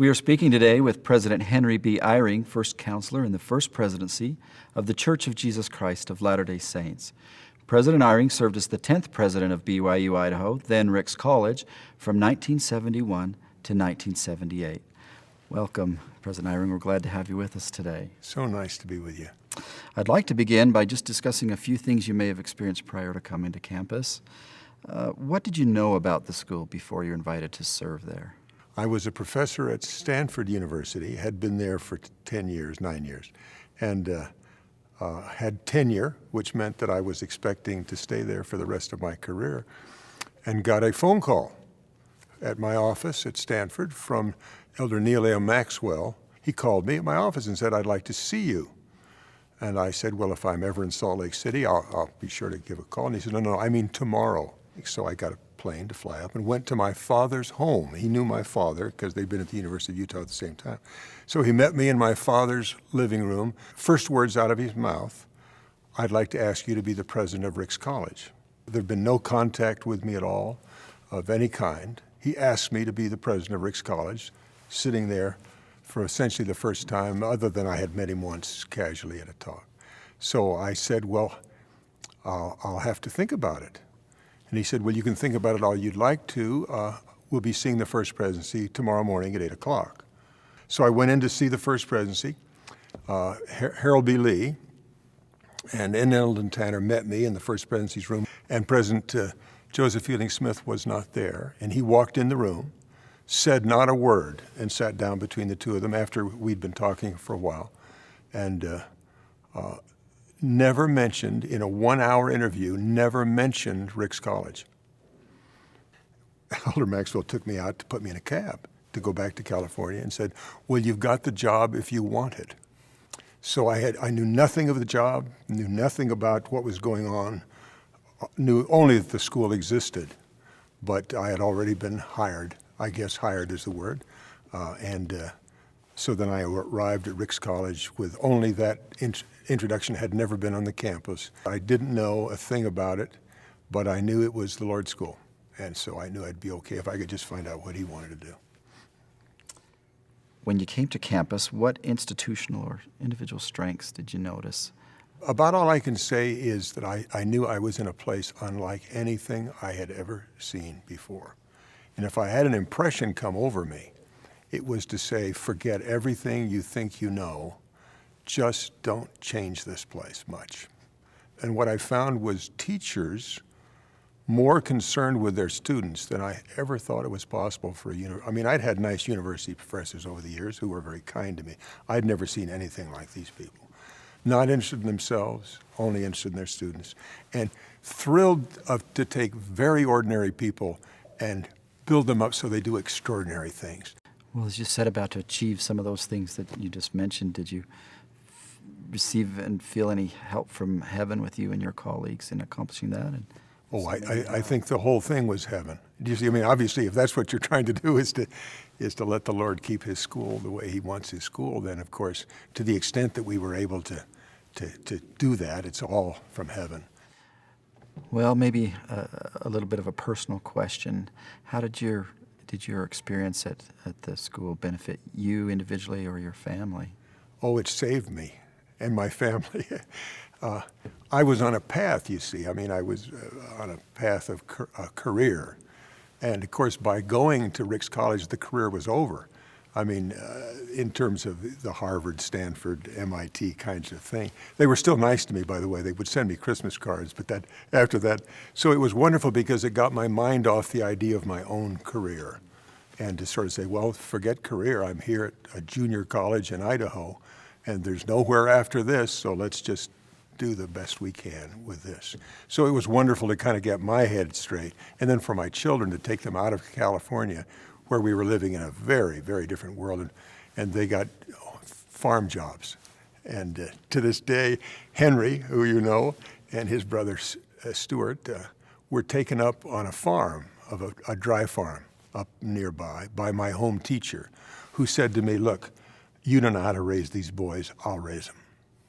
We are speaking today with President Henry B. Eyring, first counselor in the First Presidency of the Church of Jesus Christ of Latter-day Saints. President Eyring served as the 10th president of BYU-Idaho, then Ricks College, from 1971 to 1978. Welcome, President Eyring. We're glad to have you with us today. So nice to be with you. I'd like to begin by just discussing a few things you may have experienced prior to coming to campus. What did you know about the school before you were invited to serve there? I was a professor at Stanford University, had been there for 9 years, and had tenure, which meant that I was expecting to stay there for the rest of my career, and got a phone call at my office at Stanford from Elder Neil A. Maxwell. He called me at my office and said, "I'd like to see you." And I said, "Well, if I'm ever in Salt Lake City, I'll be sure to give a call." And he said, No, I mean tomorrow. So I got a plane to fly up and went to my father's home. He knew my father because they'd been at the University-Utah at the same time. So he met me in my father's living room. First words out of his mouth, "I'd like to ask you to be the president of Ricks College." There'd been no contact with me at all of any kind. He asked me to be the president of Ricks College, sitting there for essentially the first time, other than I had met him once casually at a talk. So I said, "Well, I'll have to think about it." And he said, "Well, you can think about it all you'd like to. We'll be seeing the First Presidency tomorrow morning at 8 o'clock. So I went in to see the First Presidency. Harold B. Lee and N. Eldon Tanner met me in the First Presidency's room, and President Joseph Fielding Smith was not there. And he walked in the room, said not a word, and sat down between the two of them after we'd been talking for a while, and never mentioned, in a 1-hour interview, never mentioned Ricks College. Elder Maxwell took me out to put me in a cab to go back to California and said, "Well, you've got the job if you want it." So I knew nothing of the job, knew nothing about what was going on, knew only that the school existed, but I had already been hired. I guess hired is the word. So then I arrived at Ricks College with only that introduction, had never been on the campus. I didn't know a thing about it, but I knew it was the Lord's school. And so I knew I'd be okay if I could just find out what he wanted to do. When you came to campus, what institutional or individual strengths did you notice? About all I can say is that I knew I was in a place unlike anything I had ever seen before. And if I had an impression come over me, it was to say, forget everything you think you know, just don't change this place much. And what I found was teachers more concerned with their students than I ever thought it was possible for a university. I mean, I'd had nice university professors over the years who were very kind to me. I'd never seen anything like these people. Not interested in themselves, only interested in their students, and thrilled to take very ordinary people and build them up so they do extraordinary things. Well, as you said, about to achieve some of those things that you just mentioned, did you receive and feel any help from heaven with you and your colleagues in accomplishing that? I think the whole thing was heaven. Do you see? I mean, obviously, if that's what you're trying to do is to let the Lord keep His school the way He wants His school, then of course, to the extent that we were able to do that, it's all from heaven. Well, maybe a little bit of a personal question. How did your experience at the school benefit you individually or your family? Oh, it saved me and my family. I was on a path, you see. I mean, I was on a path of a career. And of course, by going to Ricks College, the career was over. I mean, in terms of the Harvard, Stanford, MIT kinds of thing. They were still nice to me, by the way. They would send me Christmas cards, but after that. So it was wonderful because it got my mind off the idea of my own career. And to sort of say, well, forget career. I'm here at a junior college in Idaho, and there's nowhere after this, so let's just do the best we can with this. So it was wonderful to kind of get my head straight, and then for my children to take them out of California, where we were living in a very, very different world, and they got farm jobs. And to this day, Henry, who you know, and his brother Stuart were taken up on a farm, of a dry farm up nearby, by my home teacher, who said to me, "Look, you don't know how to raise these boys, I'll raise them."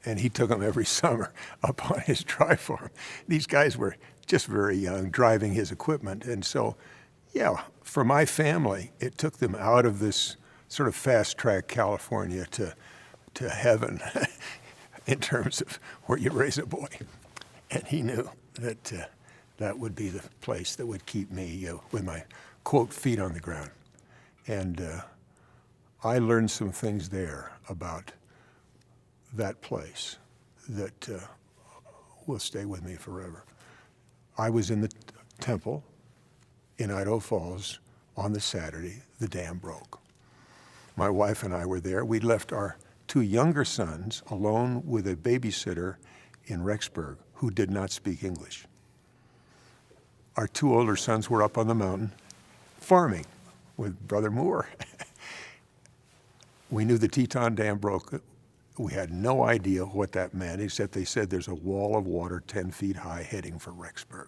And he took them every summer up on his dry farm. These guys were just very young, driving his equipment. And so, yeah, for my family, it took them out of this sort of fast-track California to heaven in terms of where you raise a boy. And he knew that that would be the place that would keep me with my, quote, feet on the ground. And I learned some things there about that place that will stay with me forever. I was in the temple in Idaho Falls on the Saturday. The dam broke. My wife and I were there. We left our 2 younger sons alone with a babysitter in Rexburg who did not speak English. Our 2 older sons were up on the mountain farming with Brother Moore. We knew the Teton Dam broke. We had no idea what that meant, except they said there's a wall of water 10 feet high heading for Rexburg.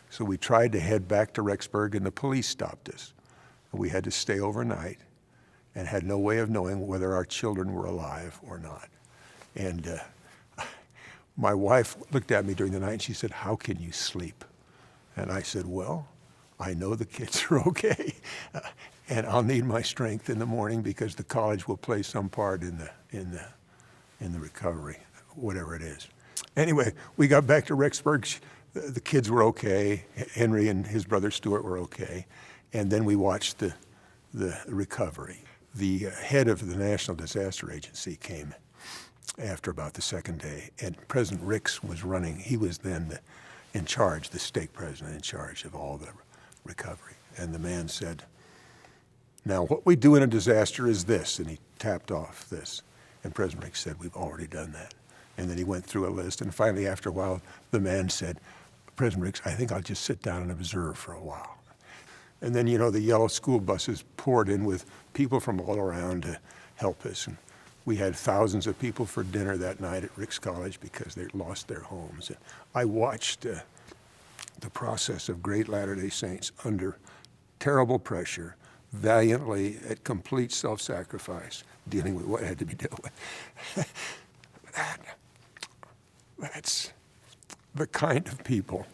So we tried to head back to Rexburg, and the police stopped us. We had to stay overnight and had no way of knowing whether our children were alive or not. And my wife looked at me during the night, and she said, "How can you sleep?" And I said, "Well, I know the kids are okay, and I'll need my strength in the morning because the college will play some part in the recovery, whatever it is." Anyway, we got back to Rexburg. The kids were okay. Henry and his brother Stuart were okay. And then we watched the recovery. The head of the National Disaster Agency came after about the second day, and President Ricks was running. He was then in charge, the stake president in charge of all the recovery. And the man said, "Now what we do in a disaster is this," and he tapped off this. And President Ricks said, "We've already done that." And then he went through a list, and finally, after a while, the man said, "President Ricks, I think I'll just sit down and observe for a while." And then, the yellow school buses poured in with people from all around to help us. And we had thousands of people for dinner that night at Ricks College because they lost their homes. And I watched the process of great Latter-day Saints under terrible pressure, valiantly, at complete self-sacrifice, dealing with what had to be dealt with. That's the kind of people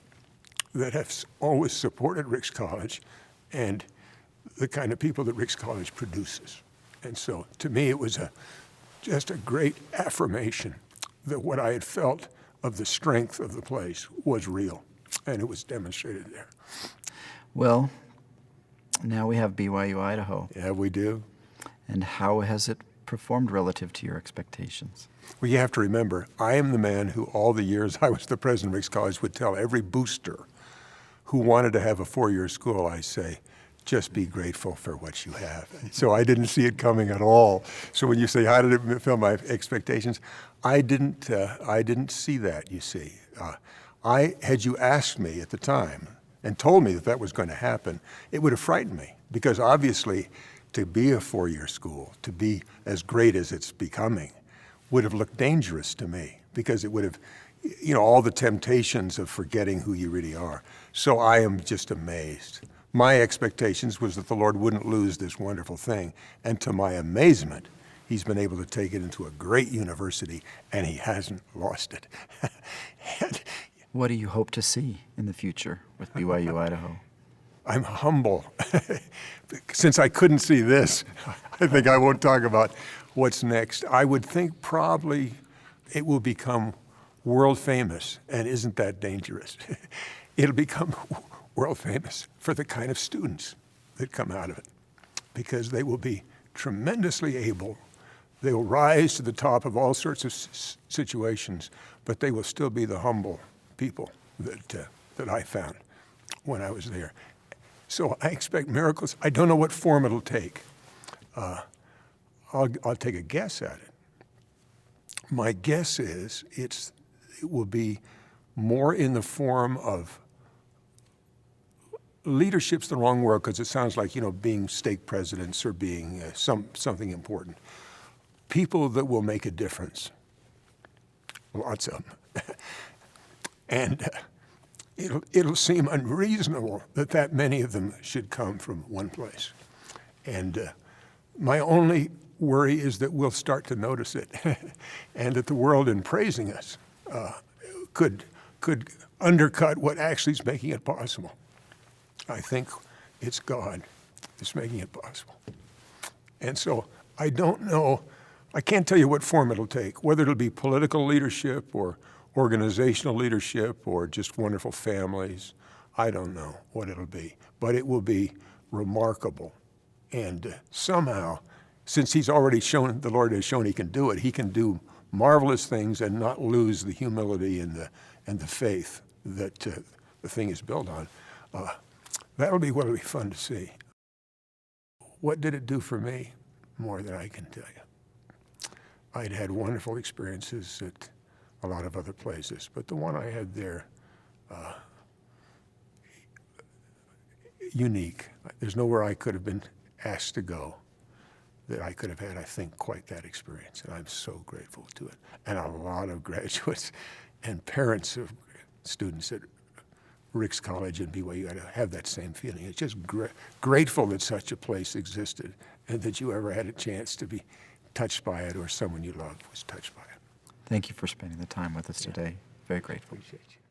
that have always supported Ricks College and the kind of people that Ricks College produces. And so to me, it was just a great affirmation that what I had felt of the strength of the place was real, and it was demonstrated there. Well, now we have BYU-Idaho. Yeah, we do. And how has it performed relative to your expectations? Well, you have to remember, I am the man who all the years I was the president of Ricks College would tell every booster who wanted to have a 4-year school, I say, just be grateful for what you have. So I didn't see it coming at all. So when you say, how did it fulfill my expectations? I didn't see that, you see. Had you asked me at the time and told me that that was going to happen, it would have frightened me, because obviously to be a 4-year school, to be as great as it's becoming, would have looked dangerous to me, because it would have, all the temptations of forgetting who you really are. So I am just amazed. My expectations was that the Lord wouldn't lose this wonderful thing, and to my amazement, He's been able to take it into a great university, and He hasn't lost it. What do you hope to see in the future with BYU-Idaho? I'm humble. Since I couldn't see this, I think I won't talk about what's next. I would think probably it will become world famous, and isn't that dangerous? It'll become world famous for the kind of students that come out of it, because they will be tremendously able. They will rise to the top of all sorts of situations, but they will still be the humble people that I found when I was there. So I expect miracles. I don't know what form it'll take. I'll take a guess at it. My guess is it will be more in the form of leadership's the wrong word, because it sounds like, being stake presidents or being something important. People that will make a difference. Lots of them. And it'll seem unreasonable that many of them should come from one place. And my only worry is that we'll start to notice it, and that the world, in praising us, could undercut what actually is making it possible. I think it's God that's making it possible. And so I don't know, I can't tell you what form it'll take, whether it'll be political leadership or organizational leadership or just wonderful families. I don't know what it'll be, but it will be remarkable. And somehow, since he's already shown, the Lord has shown he can do it, he can do marvelous things and not lose the humility and the faith that the thing is built on. That'll be what'll be fun to see. What did it do for me? More than I can tell you. I'd had wonderful experiences at a lot of other places, but the one I had there, unique. There's nowhere I could have been asked to go that I could have had, I think, quite that experience, and I'm so grateful to it. And a lot of graduates and parents of students at Ricks College and BYU-Idaho have that same feeling. It's just grateful that such a place existed and that you ever had a chance to be touched by it or someone you loved was touched by it. Thank you for spending the time with us today. Very grateful. Appreciate you.